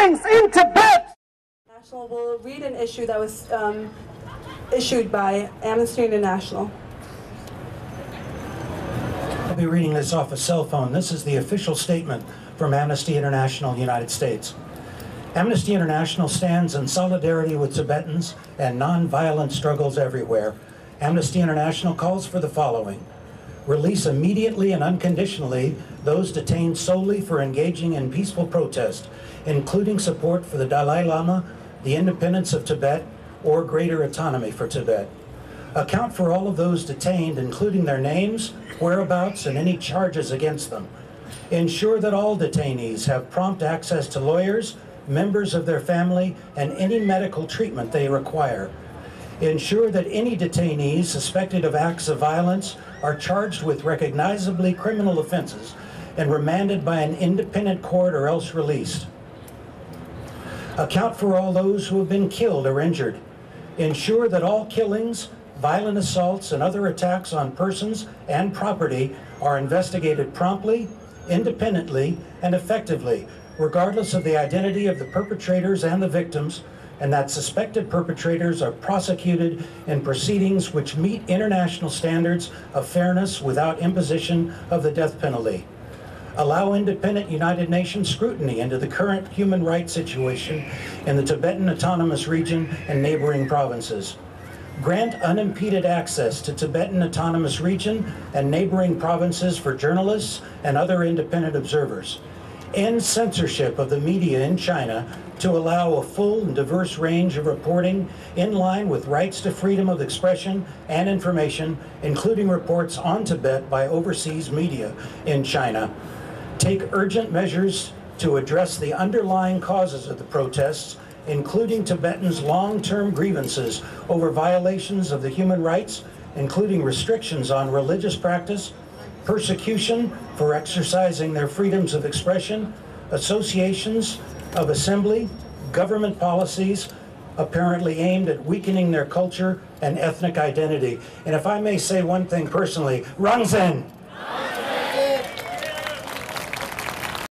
killings in Tibet. National will read an issue that was issued by Amnesty International. I'll be reading this off a cell phone. This is the official statement from Amnesty International, United States. Amnesty International stands in solidarity with Tibetans and non-violent struggles everywhere. Amnesty International calls for the following: release immediately and unconditionally those detained solely for engaging in peaceful protest, including support for the Dalai Lama, the independence of Tibet, or greater autonomy for Tibet. Account for all of those detained, including their names, whereabouts, and any charges against them. Ensure that all detainees have prompt access to lawyers, members of their family, and any medical treatment they require. Ensure that any detainees suspected of acts of violence are charged with recognizably criminal offenses and remanded by an independent court or else released. Account for all those who have been killed or injured. Ensure that all killings, violent assaults, and other attacks on persons and property are investigated promptly, independently, and effectively, regardless of the identity of the perpetrators and the victims, and that suspected perpetrators are prosecuted in proceedings which meet international standards of fairness without imposition of the death penalty. Allow independent United Nations scrutiny into the current human rights situation in the Tibetan Autonomous Region and neighboring provinces. Grant unimpeded access to Tibetan Autonomous Region and neighboring provinces for journalists and other independent observers. End censorship of the media in China to allow a full and diverse range of reporting in line with rights to freedom of expression and information, including reports on Tibet by overseas media in China. Take urgent measures to address the underlying causes of the protests, including Tibetans' long-term grievances over violations of the human rights, including restrictions on religious practice, persecution for exercising their freedoms of expression, associations of assembly, government policies apparently aimed at weakening their culture and ethnic identity. And if I may say one thing personally, Rangzen!